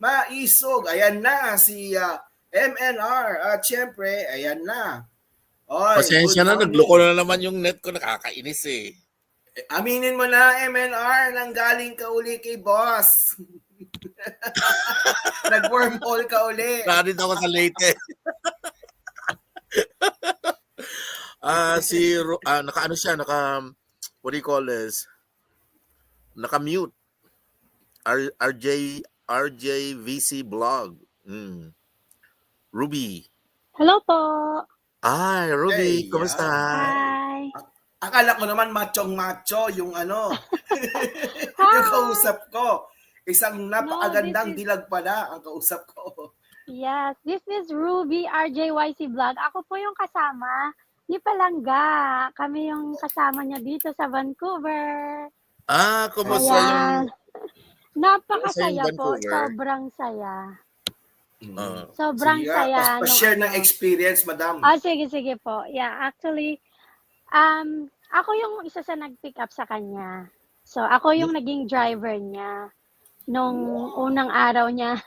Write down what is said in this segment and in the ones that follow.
Maisog. Ayan na si MNR. At syempre, ayan na. Oy, Pasensya good na, morning. nagloko na naman yung net ko. Nakakainis eh. Aminin mo na, MNR, nanggaling ka uli kay boss. Nag-wormhole ka uli. Nandito ako sa Leyte. Naka-ano siya, what do you call this? Naka-mute. RJVC Blog. Ruby. Hello po. Ay, Ruby, Hey, kumusta? Hi. Akala ko naman machong-macho yung yung kausap ko. Isang napakagandang dilag pala ang kausap ko. Yes, this is Ruby RJYC Vlog. Ako po yung kasama ni Palangga. Kami yung kasama niya dito sa Vancouver. Kumusta yung... Napakasaya yung po. Vancouver? Sobrang saya. Sobrang saya. Pa-share ng experience, madam. Sige po. Yeah, actually, ako yung isa sa nag-pick up sa kanya. So, ako yung naging driver niya nung unang araw niya.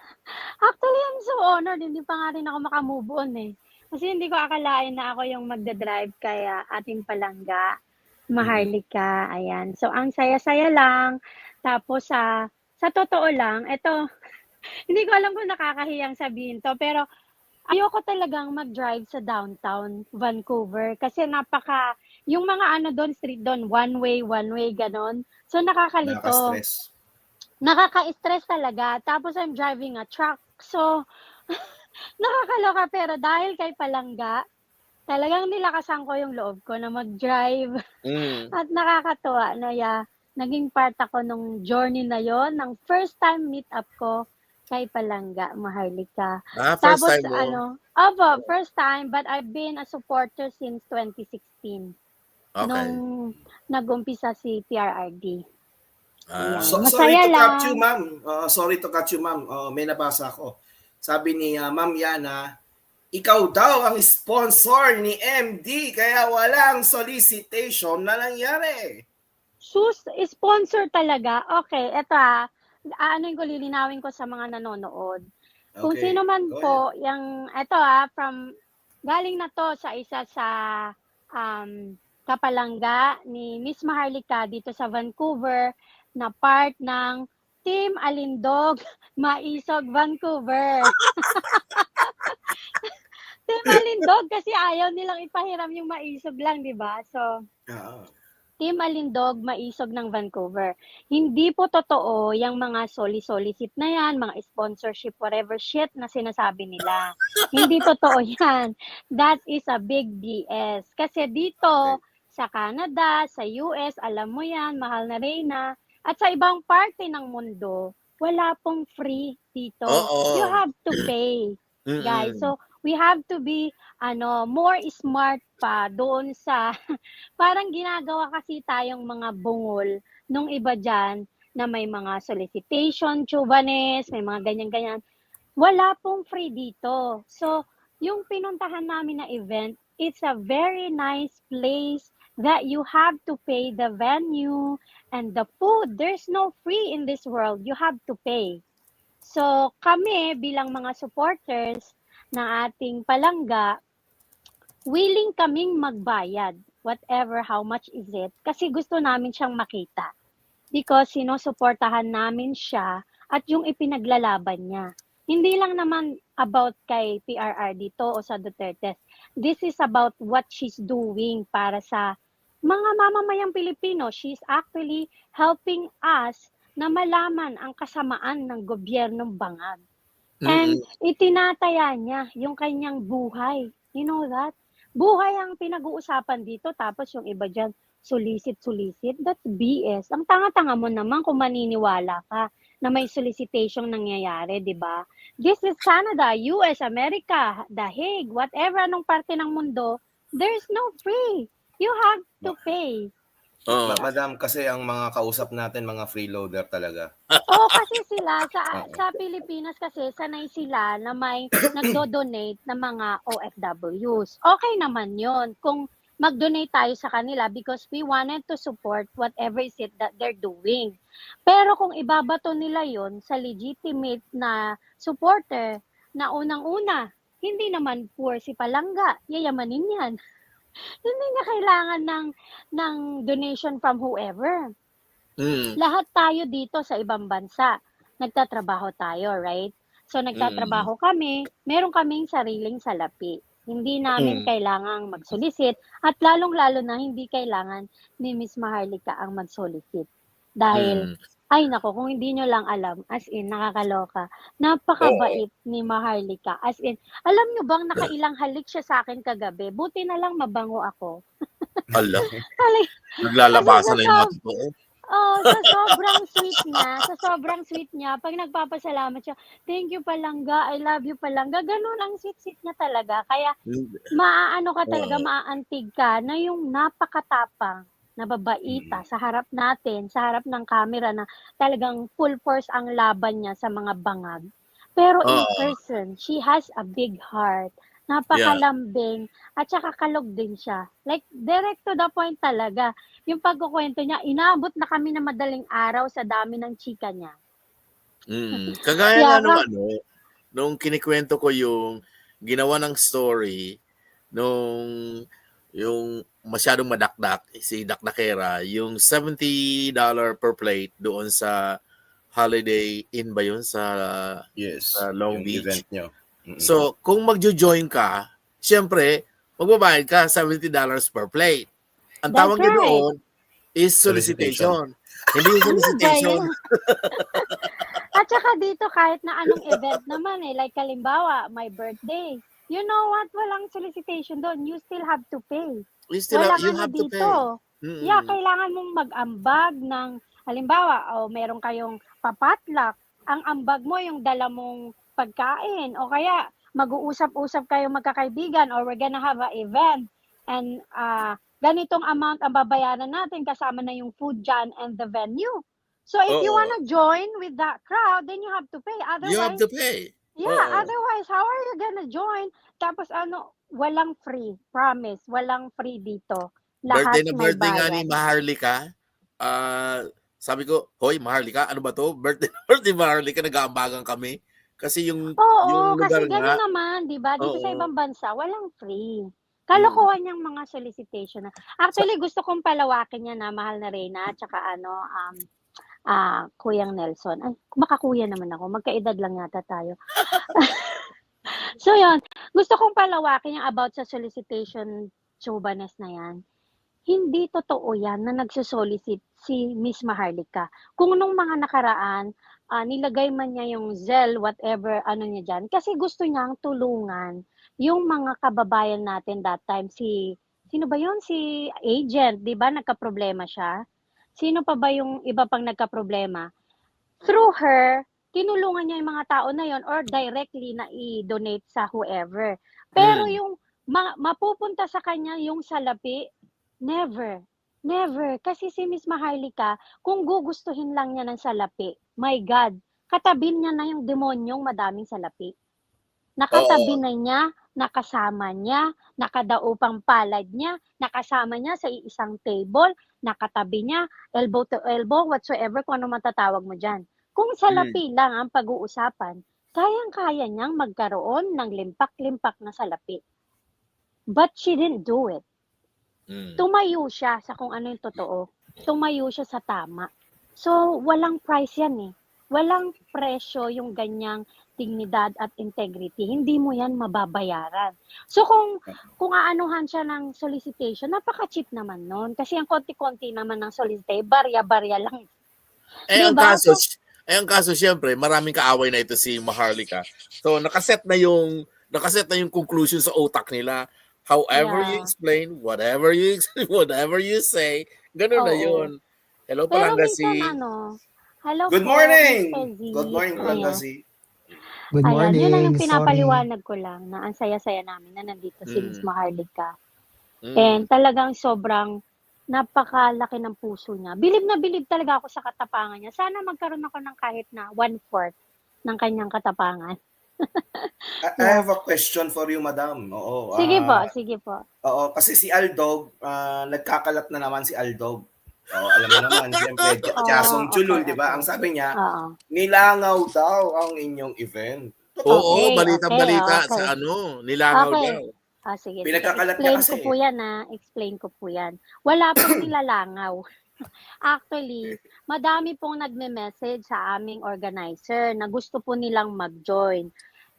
Actually, I'm so honored. Hindi pa nga rin ako makamove on eh. Kasi hindi ko akalain na ako yung magdadrive kaya ating Palangga. Maharlika. Ayan. So, ang saya-saya lang. Tapos, sa totoo lang, ito, hindi ko alam kung nakakahiyang sabihin to, pero ayoko talagang mag-drive sa downtown Vancouver kasi yung mga doon, street doon, one way, ganon. So, nakakalito. Nakaka-stress talaga. Tapos, I'm driving a truck. So, nakakaloka. Pero dahil kay Palangga, talagang nilakasan ko yung loob ko na mag-drive. At nakakatuwa na naging part ako nung journey na yon ng first time meet up ko kay Palangga, Maharlika. First time mo? First time, but I've been a supporter since 2016. Okay. Nung nag-umpisa si PRRD. Sorry to cut you, ma'am. May nabasa ako. Sabi ni Ma'am Yana, ikaw daw ang sponsor ni MD, kaya walang solicitation na nangyari. Sponsor talaga? Okay, eto yung lilinawin ko sa mga nanonood. Okay, kung sino man po, galing na to sa isa sa kapalangga ni Miss Maharlika dito sa Vancouver na part ng Team Alindog, Maisog, Vancouver. Team Alindog kasi ayaw nilang ipahiram yung Maisog lang, di ba? So, Team Alindog, Maisog ng Vancouver. Hindi po totoo yung mga solicit na yan, mga sponsorship, whatever shit na sinasabi nila. Hindi totoo yan. That is a big BS. Kasi dito, sa Canada, sa US, alam mo yan, mahal na Reyna, at sa ibang parte ng mundo, wala pong free dito. You have to pay, guys. So, we have to be more smart pa doon sa parang ginagawa kasi tayong mga bungol nung iba dyan na may mga solicitation, chubanes, may mga ganyan-ganyan. Wala pong free dito. So, yung pinuntahan namin na event, it's a very nice place that you have to pay the venue and the food. There's no free in this world. You have to pay. So, kami bilang mga supporters ng ating Palangga, willing kaming magbayad, whatever, how much is it, kasi gusto namin siyang makita. Because sinusuportahan namin siya at yung ipinaglalaban niya. Hindi lang naman about kay PRR dito o sa Duterte. This is about what she's doing para sa mga mamamayang Pilipino. She's actually helping us na malaman ang kasamaan ng gobyernong bangag. And itinataya niya yung kanyang buhay. You know that? Buhay ang pinag-uusapan dito, tapos yung iba dyan, solicit. That's BS. Ang tanga-tanga mo naman kung maniniwala ka na may solicitation nangyayari, di ba? This is Canada, US, America, The Hague, whatever, anong parte ng mundo, there's no free. You have to pay. Madam, kasi ang mga kausap natin, mga freeloader talaga. Kasi sila, sa Pilipinas kasi, sanay sila na may nagdo-donate na mga OFWs. Okay naman yon kung mag-donate tayo sa kanila because we wanted to support whatever is it that they're doing. Pero kung ibabato nila yon sa legitimate na supporter na unang-una, hindi naman poor si Palangga, yayamanin yan. Hindi niya kailangan ng donation from whoever. Lahat tayo dito sa ibang bansa, nagtatrabaho tayo, right? So nagtatrabaho kami, meron kaming sariling salapi. Hindi namin kailangang mag-solicit at lalong-lalo na hindi kailangan ni Miss Maharlika ang mag-solicit. Dahil, ay nako, kung hindi nyo lang alam, as in, nakakaloka, napakabait ni Maharlika. As in, alam nyo bang nakailang halik siya sa akin kagabi? Buti na lang mabango ako. Hala. Naglalabasan na yung mga totoo. Oh, sa sobrang sweet niya, pag nagpapasalamat siya, thank you Palangga, I love you Palangga, ganun ang sweet niya talaga. Kaya, maaano ka talaga, maaantig ka na yung napakatapang na babaita sa harap natin, sa harap ng camera na talagang full force ang laban niya sa mga bangag. Pero in person, she has a big heart. Napakalambing at saka kalog din siya. Like, direct to the point talaga. Yung pagkukwento niya, inaabot na kami na madaling araw sa dami ng chika niya. Kagaya nga nung kinikwento ko yung ginawa ng story, yung masyadong madakdak, si Dakdakera, yung $70 per plate doon sa Holiday Inn ba yun sa Long Beach. Event nyo. So, kung magjo-join ka, syempre, magbabayad ka $70 per plate. Ang tawag niya doon is solicitation. Hindi yung solicitation. At saka dito, kahit na anong event naman like halimbawa, my birthday, you know what? Walang solicitation doon. You still have to pay. You have to pay. Yeah, kailangan mong mag-ambag ng, halimbawa, meron kayong papatlak. Ang ambag mo, yung dala mong pagkain o kaya mag-uusap-usap kayo magkakaibigan or we're gonna have an event and ganitong amount ang babayaran natin kasama na yung food dyan and the venue. So if you wanna join with that crowd, then you have to pay. Otherwise, you have to pay. Yeah, otherwise, how are you gonna join? Tapos walang free. Promise, walang free dito. Lahat birthday nga ni Maharlika. Sabi ko, hoy Maharlika, ano ba to? Birthday Maharlika, nag-aambagan kami. Kasi yung lugar kasi gano'n naman, di ba? Dito sa ibang bansa, walang free. Kalokohan niyang mga solicitation. Actually, gusto kong palawakin niya na Mahal na Reyna at saka Kuyang Nelson. Ay, makakuya naman ako. Magkaedad lang yata tayo. So, yun. Gusto kong palawakin yung about sa solicitation chubanes na yan. Hindi totoo yan na nagsusolicit si Miss Maharlika. Kung nung mga nakaraan, nilagay man niya yung Zelle, whatever, niya dyan. Kasi gusto niyang tulungan yung mga kababayan natin that time. Sino ba yun? Si agent, di ba? Nagka-problema siya. Sino pa ba yung iba pang nagka-problema? Through her, tinulungan niya yung mga tao na yon or directly na i-donate sa whoever. Pero yung mapupunta sa kanya yung salapi, never. Never. Kasi si Miss Maharlika, kung gugustuhin lang niya ng salapi, my God, katabi niya na yung demonyong madaming salapi. Nakatabi na niya, nakasama niya, nakadaupang palad niya, nakasama niya sa isang table, nakatabi niya, elbow to elbow, whatsoever, kung ano matatawag mo dyan. Kung salapi lang ang pag-uusapan, kayang-kaya niyang magkaroon ng limpak-limpak na salapi. But she didn't do it. Tumayo siya sa kung ano yung totoo. Tumayo siya sa tama. So, walang price yan eh. Walang presyo yung ganyang dignidad at integrity. Hindi mo yan mababayaran. So, kung aanuhan siya ng solicitation, napaka-cheap naman nun. Kasi ang konti-konti naman ng solicitation, barya-barya lang. Ang kaso, syempre, maraming kaaway na ito si Maharlika. So, nakaset na yung conclusion sa utak nila. However you explain, whatever you say, gano'n na yun. Hello, Palangga C. Hello Good morning! Good morning, Palangga C. Good morning. Yun lang yung pinapaliwanag ko lang na ang saya-saya namin na nandito si Miss Maharlika. And talagang sobrang napakalaki ng puso niya. Bilib na bilib talaga ako sa katapangan niya. Sana magkaroon ako ng kahit na 1/4 ng kanyang katapangan. I have a question for you, madam. Oo. Sige po. Oo, kasi si Aldog, nagkakalat na naman si Aldog. Oo, alam mo naman, siyempre, Jasong Chulul, di ba? Ang sabi niya, nilangaw daw ang inyong event. Oo, Okay, balita-balita okay. sa ano, nilangaw daw. Sige. Pinagkakalat niya kasi. Explain ko po yan. Wala pong nilalangaw. Actually, madami pong nagme-message sa aming organizer na gusto po nilang mag-join.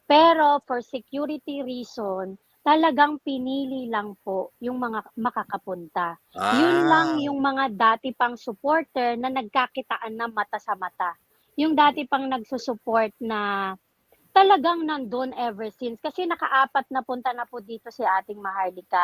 Pero for security reason, talagang pinili lang po yung mga makakapunta. Yun lang yung mga dati pang supporter na nagkakitaan na mata sa mata. Yung dati pang nagsusupport na talagang nandun ever since. Kasi naka-4 na punta na po dito si ating Maharlika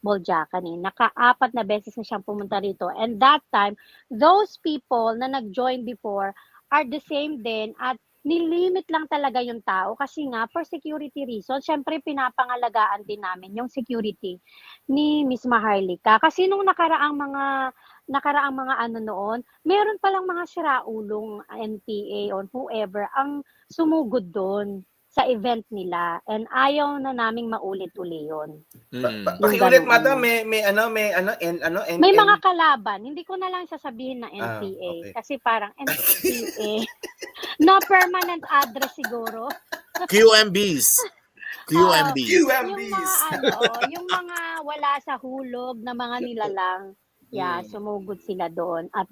Boljacan. Naka-4 na beses na siyang pumunta rito. And that time, those people na nag-join before are the same din at nilimit lang talaga yung tao kasi nga for security reasons, syempre pinapangalagaan din namin yung security ni Miss Maharlika. Kasi nung nakaraang mga ano noon, meron palang mga siraulong NPA or whoever ang sumugod doon sa event nila and ayaw na naming maulit-uli yun. Pakiulit, madam, may mga kalaban. Hindi ko na lang sasabihin na NPA kasi parang NPA na permanent address siguro. QMBs. Yung mga wala sa hulog na mga nilalang. Sumugod sila doon at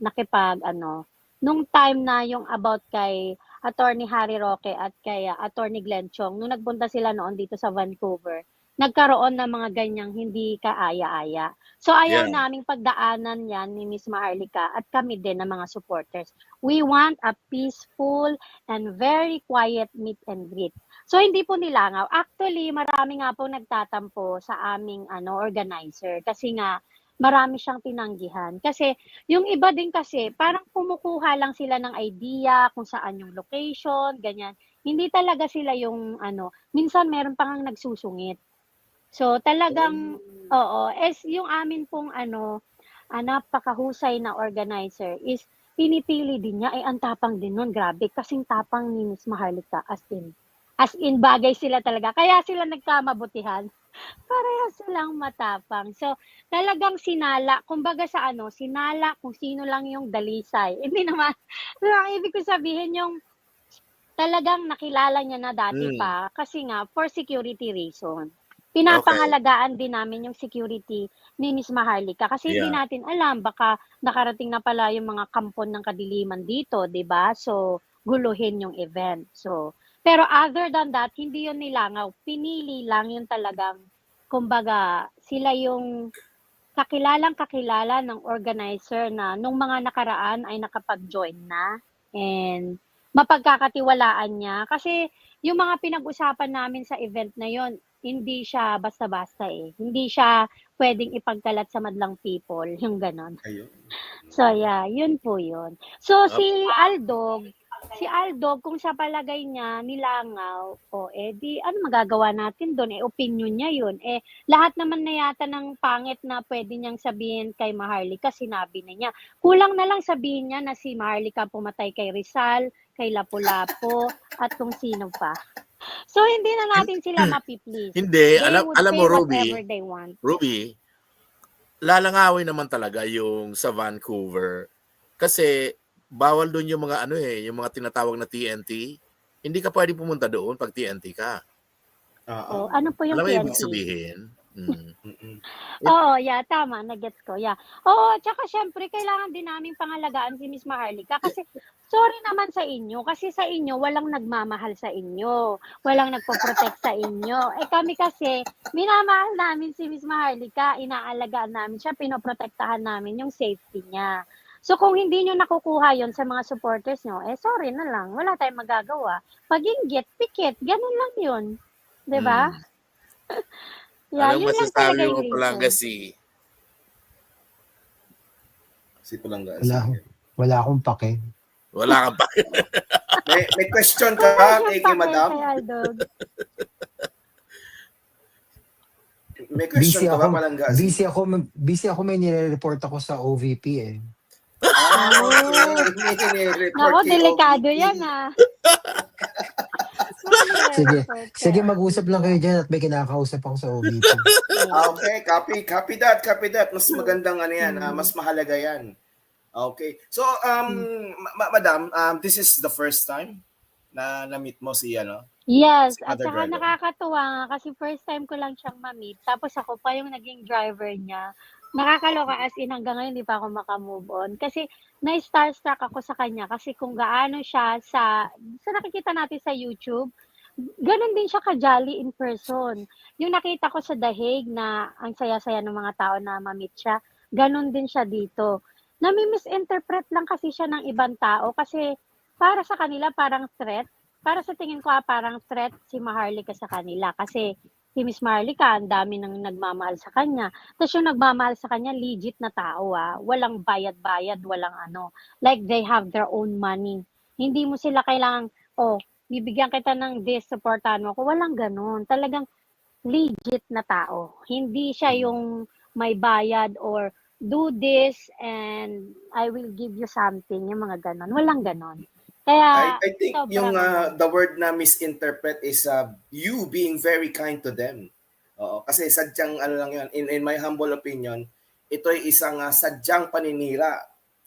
nung time na yung about kay Attorney Harry Roque at kay Attorney Glenn Chong, nung nagpunta sila noon dito sa Vancouver, nagkaroon ng mga ganyang hindi kaaya-aya. So ayaw naming pagdaanan yan ni Miss Maharlika at kami din ng mga supporters. We want a peaceful and very quiet meet and greet. So hindi po nilangaw. Actually, marami nga po nagtatampo sa aming organizer kasi nga marami siyang tinanggihan. Kasi yung iba din kasi parang kumukuha lang sila ng idea kung saan yung location, ganyan. Hindi talaga sila yung minsan meron pang nagsusungit. So talagang yung amin pong napakahusay na organizer is pinipili din niya ang tapang din nun, grabe, kasing tapang ni Miss Maharlika as in bagay sila talaga. Kaya sila nagkamabutihan. Parehas silang matapang. So, talagang sinala, kumbaga sinala kung sino lang yung dalisay. Hindi naman, ang ibig ko sabihin yung talagang nakilala niya na dati pa kasi nga, for security reason. Pinapangalagaan din namin yung security ni Miss Maharlika kasi hindi natin alam, baka nakarating na pala yung mga kampon ng kadiliman dito, di ba? So, guluhin yung event. So, pero other than that, hindi yun nilangaw. Pinili lang yung talagang, kumbaga, sila yung kakilala ng organizer na nung mga nakaraan ay nakapag-join na and mapagkakatiwalaan niya. Kasi yung mga pinag-usapan namin sa event na yon hindi siya basta-basta eh. Hindi siya pwedeng ipagkalat sa madlang people, yung ganon. So yeah, yun po yun. So si Aldog, kung sa palagay niya nilangaw, di ano magagawa natin doon? Opinion niya yun. Lahat naman na yata ng pangit na pwede niyang sabihin kay Maharlika, sinabi na niya. Kulang na lang sabihin niya na si Maharlika pumatay kay Rizal, kay Lapu-Lapu, at kung sino pa. So, hindi na natin sila mapiplease. Hindi, alam mo, Ruby, lalangawin naman talaga yung sa Vancouver. Kasi, bawal doon yung mga yung mga tinatawag na TNT. Hindi ka pwede pumunta doon pag TNT ka. Ano po yung TNT? Alam mo TNT? ibig sabihin? Tama, nagets ko. Oo, tsaka syempre kailangan din naming pangalagaan si Miss Maharlika kasi sorry naman sa inyo kasi sa inyo walang nagmamahal sa inyo, walang nagpo-protect sa inyo. Kami kasi minamahal namin si Miss Maharlika, inaalagaan namin siya, pinoprotektahan namin yung safety niya. So kung hindi nyo nakukuha yon sa mga supporters nyo, sorry na lang, wala tayong magagawa. Pag-inggit, pikit, ganun lang yun. Diba? Anong masasabi mo, Palangasi? Si Palangasi. Wala akong pake. Wala kang pake. may question ka ba kay Madam? May question ka ba, Palangasi? Busy ako, may nire-report ako sa OVP eh. Nako, delikado yan Sige. Super. Sige, mag-usap lang kayo dyan at may kinakausap ako sa OVP. Okay, copy that. Mas magandang ano yan, mas mahalaga yan. Okay. So, madam, this is the first time na na-meet mo si Yes, si at Mother saka Dragon. nakakatuwa nga kasi first time ko lang siyang ma-meet. Tapos ako pa yung naging driver niya. Nakakaloka as in hanggang ngayon hindi pa ako makamove on. Kasi na-starstruck ako sa kanya kasi kung gaano siya sa nakikita natin sa YouTube, ganun din siya ka-jolly in person. Yung nakita ko sa The Hague na ang saya-saya ng mga tao na ma-meet siya, ganun din siya dito. Nami-misinterpret lang kasi siya ng ibang tao kasi para sa kanila parang threat. Para sa tingin ko parang threat si Maharlika sa kanila kasi si Miss Maharlika ang dami nang nagmamahal sa kanya. Tapos yung nagmamahal sa kanya legit na tao walang bayad-bayad, walang ano. Like they have their own money. Hindi mo sila kailangang bibigyan kita ng this, supportahan mo ako. Walang ganun. Talagang legit na tao. Hindi siya yung may bayad or do this and I will give you something. Yung mga ganon. Walang ganon. Kaya, I think yung sobrang the word na misinterpret is you being very kind to them. Oo, kasi sadyang ano lang yun, in my humble opinion, ito ay isang sadyang paninira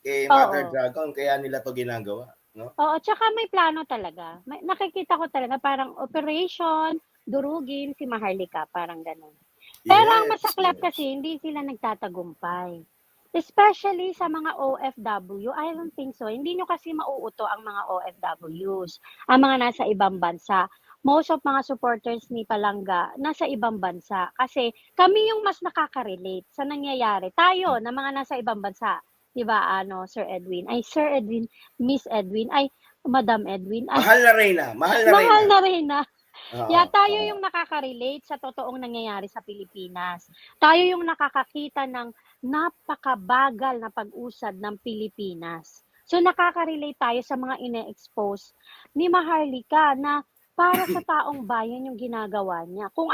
kay Mother Oo. Dragon, kaya nila to ginagawa. No? Oo, tsaka may plano talaga. Nakikita ko talaga parang operation, durugin si Maharlika, parang ganun. Pero ang masaklap kasi, hindi sila nagtatagumpay. Especially sa mga OFW, I don't think so. Hindi nyo kasi mauuto ang mga OFWs, ang mga nasa ibang bansa. Most of mga supporters ni Palangga, nasa ibang bansa. Kasi kami yung mas nakaka-relate sa nangyayari. Tayo, na mga nasa ibang bansa. Diba, Sir Edwin? Ay, Sir Edwin, Miss Edwin, ay, Madam Edwin. Ay, Mahal na Reyna. mahal na rin na. Oo, Tayo oo. yung nakaka-relate sa totoong nangyayari sa Pilipinas. Tayo yung nakakakita ng napakabagal na pag-usad ng Pilipinas. So nakaka-relate tayo sa mga ine-expose ni Maharlika na para sa taong bayan yung ginagawa niya. Kung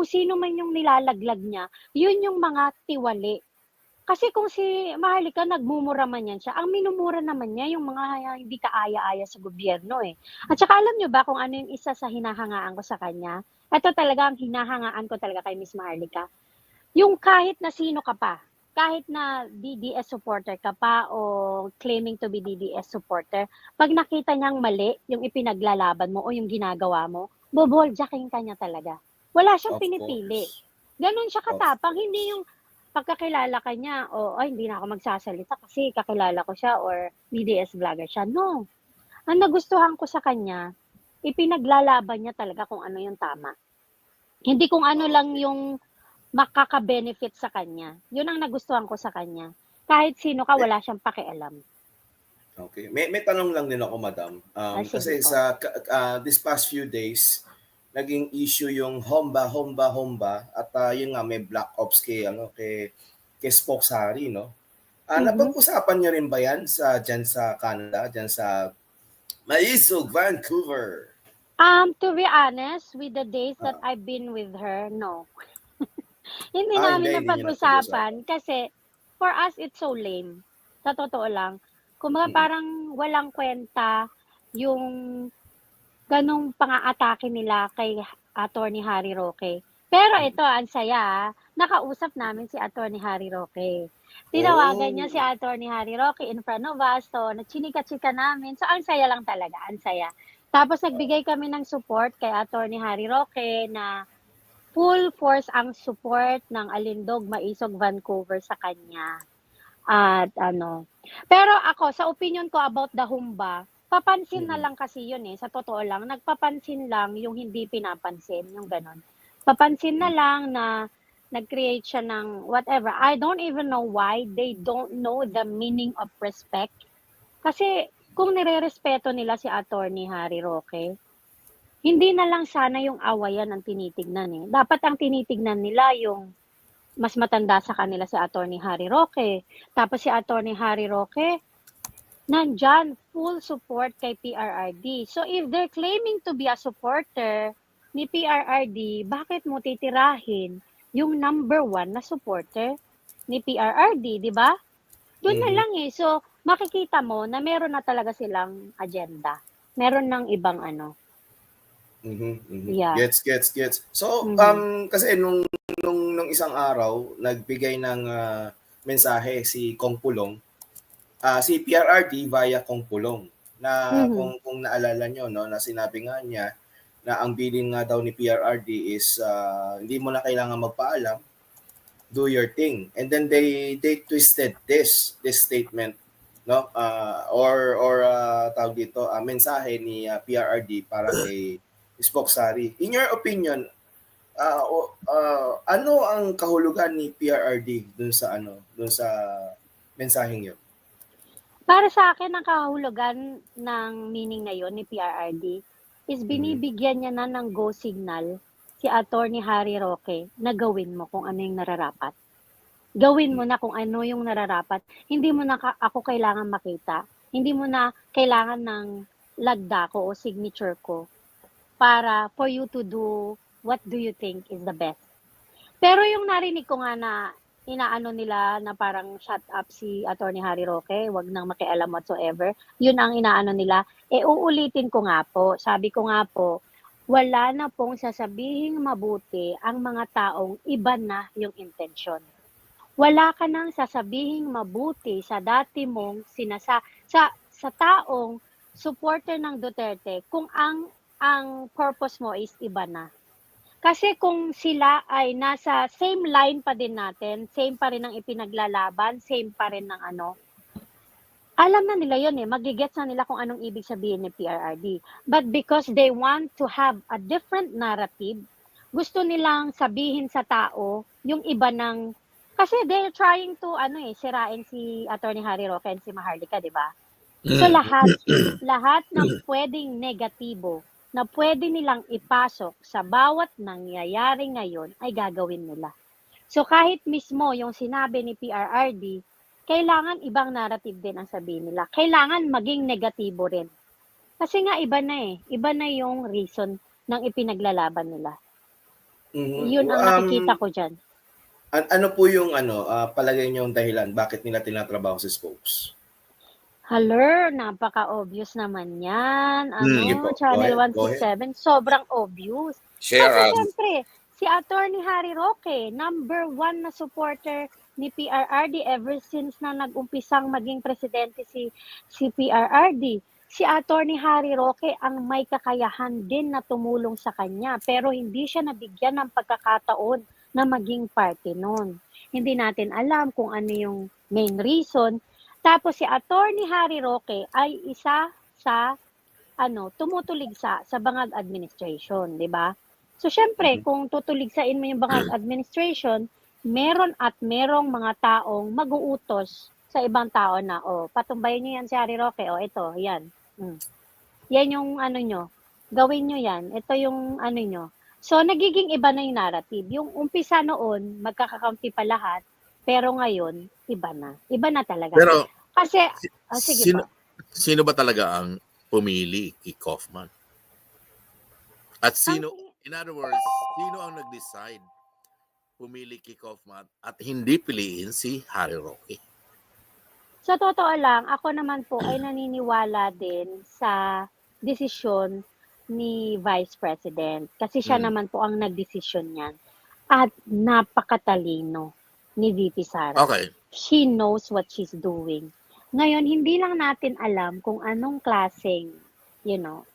sino man yung nilalaglag niya, yun yung mga tiwali. Kasi kung si Maharlika nagmumura man yan siya, ang minumura naman niya yung mga hindi kaaya-aya sa gobyerno eh. At saka alam niyo ba kung ano yung isa sa hinahangaan ko sa kanya? Ito talaga ang hinahangaan ko talaga kay Miss Maharlika. Yung kahit na sino ka pa, kahit na DDS supporter ka pa o claiming to be DDS supporter, pag nakita niyang mali yung ipinaglalaban mo o yung ginagawa mo, boboljacking ka niya talaga. Wala siyang Of pinipili. course. Ganon siya katapang, hindi yung pagkakilala ka niya, hindi na ako magsasalita kasi kakilala ko siya or DDS vlogger siya. No. Ang nagustuhan ko sa kanya, ipinaglalaban niya talaga kung ano yung tama. Hindi kung ano lang yung makaka-benefit sa kanya. Yun ang nagustuhan ko sa kanya. Kahit sino ka, wala siyang pakialam. Okay. May tanong lang din ako, madam. Kasi Sige po. sa this past few days, naging issue yung Homba at yun nga may black ops kay Spokes Harry, no? Napag-usapan niyo rin ba yan diyan sa Canada, diyan sa Maisog, Vancouver? To be honest, with the days that I've been with her, no. Hindi namin Hindi niyo napag-usapan kasi for us it's so lame. Sa totoo lang. Kumbaga parang walang kwenta yung ganong pang-aatake nila kay Attorney Harry Roque. Pero ito, ang saya, nakausap namin si Attorney Harry Roque. Tinawagan niya si Attorney Harry Roque in front of us. So, nagchinika-chika namin. So, ang saya lang talaga. Ang saya. Tapos, nagbigay kami ng support kay Attorney Harry Roque na full force ang support ng Alindog, Maisog, Vancouver sa kanya. At Pero ako, sa opinion ko about the Humba, papansin na lang kasi yun sa totoo lang, nagpapansin lang yung hindi pinapansin, yung ganon. Papansin na lang na nag-create siya ng whatever. I don't even know why they don't know the meaning of respect. Kasi kung nire-respeto nila si Attorney Harry Roque, hindi na lang sana yung awayan ang tinitignan Dapat ang tinitignan nila yung mas matanda sa kanila si Attorney Harry Roque. Tapos si Attorney Harry Roque, nandyan, full support kay PRRD. So if they're claiming to be a supporter ni PRRD, bakit mo titirahin yung number 1 na supporter ni PRRD, di ba? Doon na lang So, makikita mo na meron na talaga silang agenda. Meron ng ibang Yeah. Gets. So, kasi nung isang araw, nagbigay ng mensahe si Kong Pulong, si PRRD via Kong Pulong, na kung naalala nyo, no, na sinabi nga niya na ang bilin nga daw ni PRRD is hindi mo na kailangan magpaalam, do your thing. And then they twisted this statement, no, or tawag dito, mensahe ni PRRD para kay Spock Sari. In your opinion, ano ang kahulugan ni PRRD dun sa mensaheng yun? Para sa akin, ang kahulugan ng meaning na yun ni PRRD is binibigyan niya na ng go signal si Attorney Harry Roque na gawin mo kung ano yung nararapat. Gawin mo na kung ano yung nararapat. Hindi mo na ako kailangan makita. Hindi mo na kailangan ng lagda ko o signature ko para for you to do what do you think is the best. Pero yung narinig ko nga na inaano nila na parang shut up si Attorney Harry Roque, wag nang makialam whatsoever, yun ang inaano nila. Uulitin ko nga po, sabi ko nga po, wala na pong sasabihing mabuti ang mga taong iba na yung intensyon. Wala ka nang sasabihing mabuti sa dati mong sa taong supporter ng Duterte kung ang purpose mo is iba na. Kasi kung sila ay nasa same line pa din natin, same pa rin ang ipinaglalaban, same pa rin ng alam na nila yun magigets na nila kung anong ibig sabihin ni PRRD. But because they want to have a different narrative, gusto nilang sabihin sa tao yung iba ng, kasi they're trying to sirain si Attorney Harry Roque and si Maharlika, di ba? So lahat ng pwedeng negatibo na pwede nilang ipasok sa bawat nangyayari ngayon ay gagawin nila. So kahit mismo yung sinabi ni PRRD, kailangan ibang narrative din ang sabihin nila. Kailangan maging negatibo rin. Kasi nga iba na yung reason ng ipinaglalaban nila. Yun ang nakikita ko dyan. Ano po yung palagay niyong dahilan bakit nila tinatrabaho si Spokes? Hello, napaka-obvious naman yan. Channel 167, sobrang obvious. Share Kasi us. syempre, si Attorney Harry Roque, number 1 na supporter ni PRRD ever since na nag-umpisang maging presidente si PRRD. Si Attorney Harry Roque ang may kakayahan din na tumulong sa kanya, pero hindi siya nabigyan ng pagkakataon na maging party nun. Hindi natin alam kung ano yung main reason. Tapos si Attorney Harry Roque ay isa sa tumutuligsa sa bangag administration, 'di ba? So syempre, kung tutuligsain mo yung bangag administration, merong mga taong mag-uutos sa ibang tao na patumbayin niyo yan si Harry Roque, ito, yan. Yan yung nyo, gawin nyo yan, ito yung nyo. So nagiging iba na yung narrative. Yung umpisa noon, magkakakampi pa lahat, pero ngayon, iba na talaga. Pero, kasi, sige sino ba talaga ang pumili kay Kaufman? At in other words, sino ang nag-decide pumili kay Kaufman at hindi piliin si Harry Roque? Sa totoo lang, ako naman po ay naniniwala din sa desisyon ni Vice President. Kasi siya naman po ang nagdesisyon niyan. At napakatalino ni VP Sara. Okay. She knows what she's doing. Ngayon, hindi lang natin alam kung anong klaseng,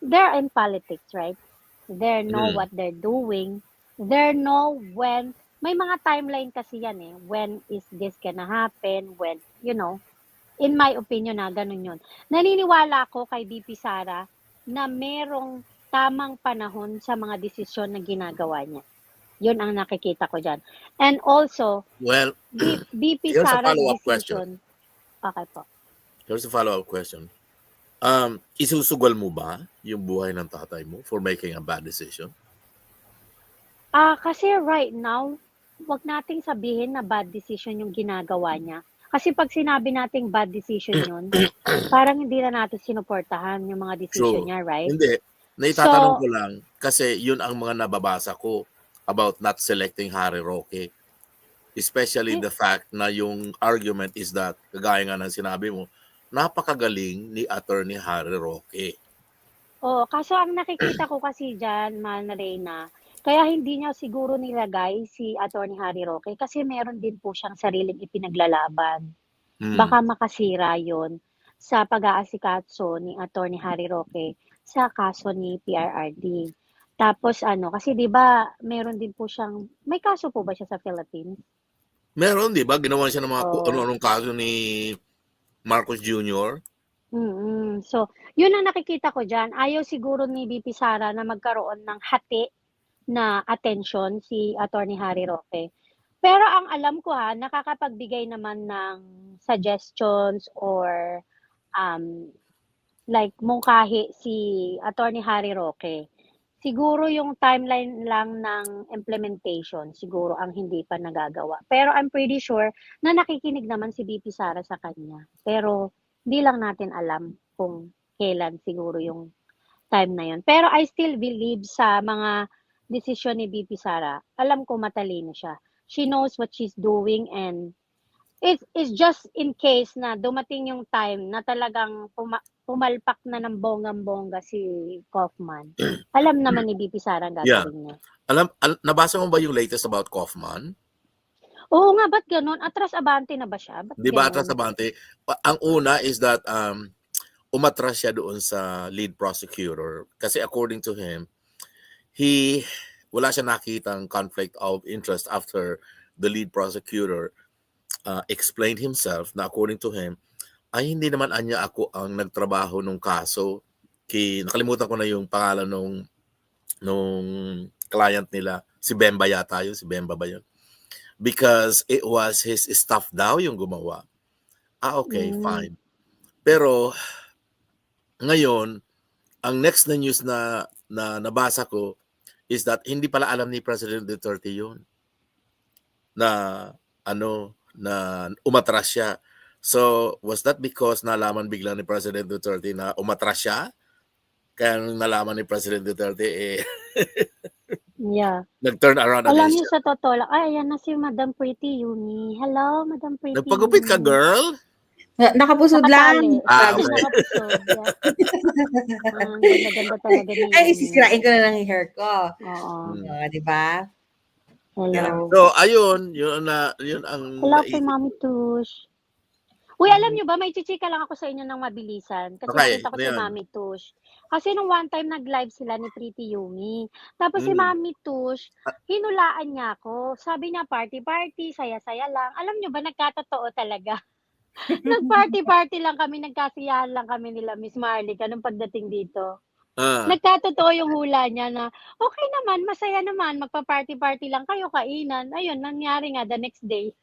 they're in politics, right? They know what they're doing. They know when, may mga timeline kasi yan when is this gonna happen, when, in my opinion ganun yun. Naniniwala ako kay VP Sara na merong tamang panahon sa mga desisyon na ginagawa niya. Yun ang nakikita ko dyan. And also, VP Sara's decision. Okay po. Here's a follow-up question. Isusugal mo ba yung buhay ng tatay mo for making a bad decision? Kasi right now, wag nating sabihin na bad decision yung ginagawa niya. Kasi pag sinabi nating bad decision yun, parang hindi na natin sinuportahan yung mga decision niya, right? Hindi. Naitatanong ko lang kasi yun ang mga nababasa ko about not selecting Harry Roque. Especially the fact na yung argument is that, kagaya nga ng sinabi mo, napakagaling ni Attorney Harry Roque. Oo, kaso ang nakikita ko kasi diyan, Reyna, kaya hindi niya siguro nilagay si Attorney Harry Roque kasi meron din po siyang sariling ipinaglalaban. Hmm. Baka makasira 'yon sa pag-aasikaso ni Attorney Harry Roque sa kaso ni PRRD. Tapos ano, kasi 'di ba meron din po siyang may kaso po ba siya sa Philippines? Meron, 'di ba? Ginawan siya ng mga Oo. ano-anong kaso ni Marcos Jr. So, 'yun ang nakikita ko diyan. Ayaw siguro ni VP Sara na magkaroon ng hati na atensyon si Attorney Harry Roque. Pero ang alam ko nakakapagbigay naman ng suggestions or um, like mungkahi si Attorney Harry Roque. Siguro yung timeline lang ng implementation siguro ang hindi pa nagagawa. Pero I'm pretty sure na nakikinig naman si VP Sara sa kanya. Pero hindi lang natin alam kung kailan siguro yung time na yun. Pero I still believe sa mga desisyon ni VP Sara. Alam ko matalino siya. She knows what she's doing and it's just in case na dumating yung time na talagang pumalpak na ng bonggang-bongga si Kaufman. Alam naman ni VP Sara ang Yeah. gagawin niya. Nabasa mo ba yung latest about Kaufman? Oo nga, ba't ganun? Atras-abante na ba siya? Ba't Di ba, ganun? Atras Abante? Ang una is that umatras siya doon sa lead prosecutor kasi according to him, wala siya nakitang conflict of interest after the lead prosecutor explained himself na according to him, ay hindi naman anya ako ang nagtrabaho nung kaso. Nakalimutan ko na yung pangalan nung client nila. Si Bemba yata yun. Si Bemba ba yun? Because it was his staff daw yung gumawa. Okay, fine. Pero ngayon, ang next na news na nabasa ko is that hindi pala alam ni President Duterte yun. Na umatras siya. So, was that because nalaman bigla ni President Duterte na umatras siya? Kaya nung nalaman ni President Duterte, Yeah. nag-turn around Alam against niyo siya. sa totoo lang, ayan na si Madam Pretty Yumi. Hello, Madam Pretty Nagpagupit ka, Yumi. girl? Nakapusod lang. Nakatali. Okay. Nakapusod. Yeah. Ang ganda-ganda talaga ni Ay, Yumi. sisirain ko na lang yung hair ko. Oo. Di ba? Hello. So, ayun, yun ang Hello kay naisip Mami ko. Tush. Uy, alam niyo ba, may chichika lang ako sa inyo ng mabilisan. Kasi Okay, nakita ko ano si yun? Mami Tush. Kasi nung one time nag-live sila ni Pretty Yumi. Tapos si Mami Tush, hinulaan niya ako. Sabi niya, party-party, saya-saya lang. Alam niyo ba, nagkatotoo talaga. Nag-party-party lang kami, nagkasiyahan lang kami nila Miss Marlica nung pagdating dito. Nagkatotoo yung hula niya na, okay naman, masaya naman, magpa-party-party lang kayo, kainan. Ayun, nangyari nga the next day.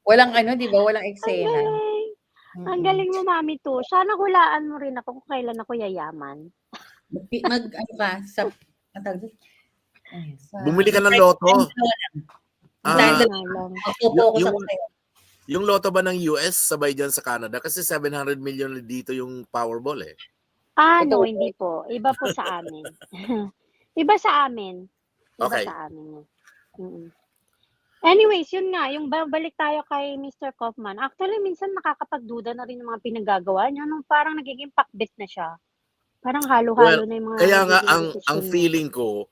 Walang di ba? Walang Ang eksena. galing. Ang galing mo, Mami to. Sana hulaan mo rin ako kung kailan ako yayaman. Bumili ka ng loto. Yung loto ba ng US sabay dyan sa Canada? Kasi 700 million dito yung Powerball eh. No, hindi po. Iba po sa amin. Iba sa amin. Iba sa amin. Anyways, yun nga, yung balik tayo kay Mr. Kaufman. Actually, minsan nakakapagduda na rin ng mga pinagagawa niya. Nung parang nagiging pakbit na siya. Parang halo-halo na yung mga kaya nga ang decision feeling ko,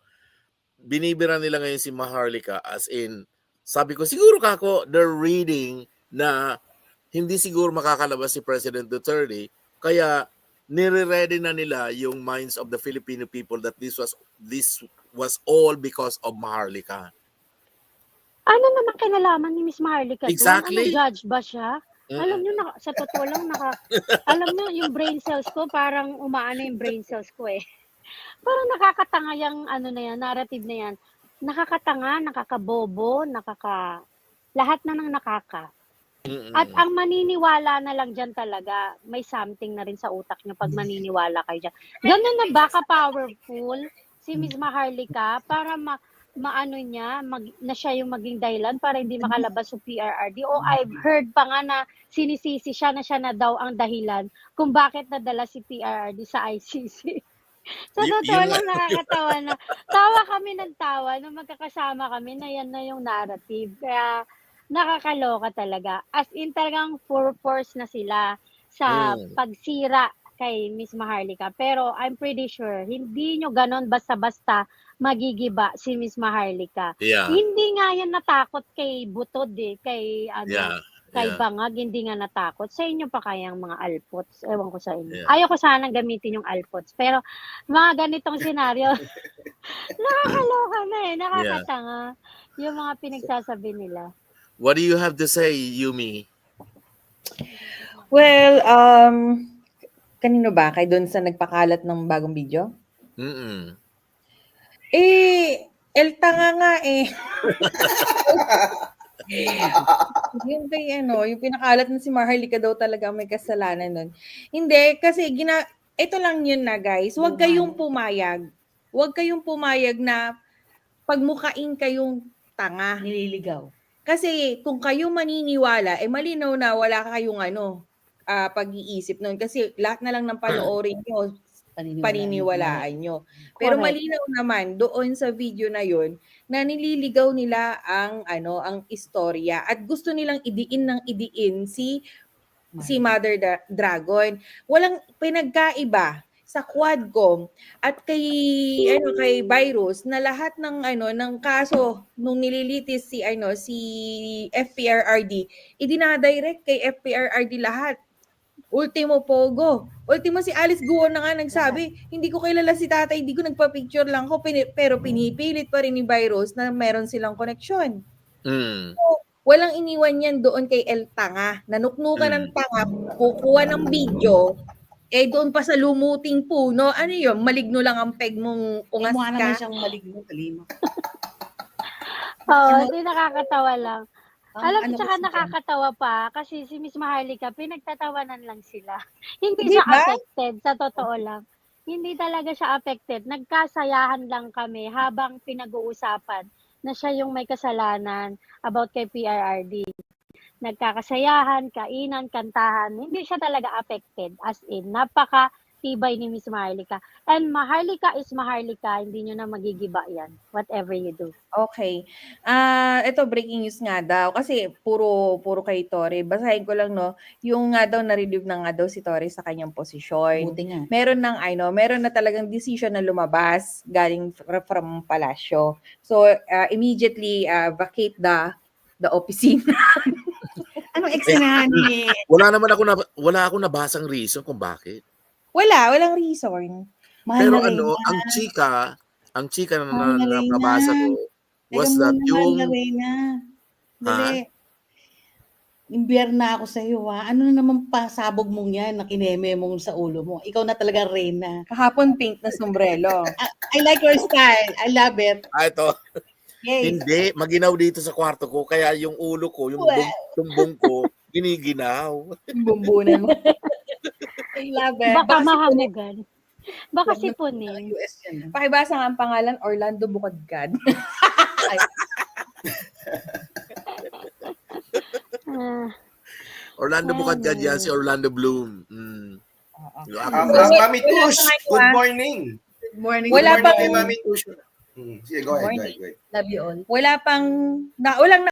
binibira nila ngayon si Maharlika as in, sabi ko, siguro kako, they're reading na hindi siguro makakalabas si President Duterte, kaya nire-ready na nila yung minds of the Filipino people that this was all because of Maharlika. Ano naman kinalaman ni Miss Maharlika doon? Exactly. Ano, judge ba siya? Alam niyo, sa totoo lang, alam niyo, yung brain cells ko, parang umaano yung brain cells ko eh. Parang nakakatanga yung na yan, narrative na yan. Nakakatanga, nakakabobo, lahat na ng nakaka. At ang maniniwala na lang dyan talaga, may something na rin sa utak niyo pag maniniwala kayo dyan. Ganun na ba ka-powerful si Miss Maharlika para maano niya, na siya yung maging dahilan para hindi makalabas sa PRRD? O I've heard pa nga na sinisisi siya na daw ang dahilan kung bakit nadala si PRRD sa ICC. Sa totoo lang, nakakatawa na. Tawa kami ng tawa nung magkakasama kami na yan na yung narrative. Kaya nakakaloka talaga. As in talagang force na sila sa pagsira kay Miss Maharlika. Pero I'm pretty sure, hindi nyo ganon basta-basta magigiba si Miss Maharlika. Yeah. Hindi nga yan natakot kay Butod kay Yeah. kay Yeah. Bangag, hindi nga natakot. Sa inyo pa kayang mga alpots. Ewan ko sa inyo. Yeah. Ayaw ko sanang gamitin yung alpots. Pero mga ganitong senaryo, nakakaloka na nakakatanga. Yung mga pinagsasabi nila. What do you have to say, Yumi? Well, kanino ba? Kay doon sa nagpakalat ng bagong video? Mm-mm. Tanga nga eh. Yung kay yung pinakalat na si Maharlika daw talaga may kasalanan nun. Hindi, kasi ito lang yun na guys. Huwag kayong pumayag. Huwag kayong pumayag na pagmukain kayong tanga. Nililigaw. Kasi kung kayo maniniwala, malinaw na wala kayong pag-iisip nun. Kasi lahat na lang ng panoorin nyo, paniniwalaan nyo. Pero Correct. malinaw naman doon sa video na yun na nililigaw nila ang istorya at gusto nilang idiin si Mother Dragon. Walang pinagkaiba sa Quadcom at kay Virus na lahat ng ng kaso nung nililitis si FPRRD idinadirect kay FPRRD lahat. Ultimo Pogo. Ultimo si Alice Guo na nga nagsabi, hindi ko kilala si tatay, hindi ko nagpa-picture lang ko, pero pinipilit pa rin ni Virus na meron silang koneksyon. Mm. So, walang iniwan yan doon kay El Tanga. Nanuknukan ng tanga, kukuha ng video, doon pa sa lumuting puno. Ano yun? Maligno lang ang peg mong ungas Mukha naman ka. siyang maligno, talima. Oo, hindi nakakatawa lang. Alam mo, tsaka kasi nakakatawa pa kasi si Miss Maharlika, pinagtatawanan lang sila. Hindi Di siya ba? affected, sa totoo lang. Hindi talaga siya affected. Nagkasayahan lang kami habang pinag-uusapan na siya yung may kasalanan about kay PRRD. Nagkakasayahan, kainan, kantahan. Hindi siya talaga affected. As in, napaka-tibay ni Miss Maharlika. And Maharlika is Maharlika. Hindi nyo na magigiba yan. Whatever you do. Okay. Ito breaking news nga daw kasi puro kay Tori. Basahin ko lang yung nga daw na-relieve na nga daw si Tori sa kanyang posisyon. Buti nga. Meron na talagang decision na lumabas galing from palasyo. So immediately vacate the opisina. Anong eksena ni... Wala akong nabasang reason kung bakit. Walang reason. Mahal Pero na Reyna. ang chika na Mahal na Reyna. nabasa ko was Teka that muna, yung mahal na Reyna. Dali. Imbierna ako sa iyo, ha? Ano na naman pasabog mong yan na kineme mong sa ulo mo? Ikaw na talaga Reyna. Kahapon pink na sombrero. I like your style. I love it. ito, Yes. hindi, maginaw dito sa kwarto ko kaya yung ulo ko, yung tumbong ko, giniginaw. Bumbunan mo. I love it. Baka mahamugan. Baka sipunin. US yan. Pakibasa nga ang pangalan, Orlando Bukadgad. Orlando Bukadgad yan, si Orlando Bloom. Mami Tush, good morning. Good morning. Wala Good morning pang- kay Mami Tush. Sige, go ahead. Love you all. Walang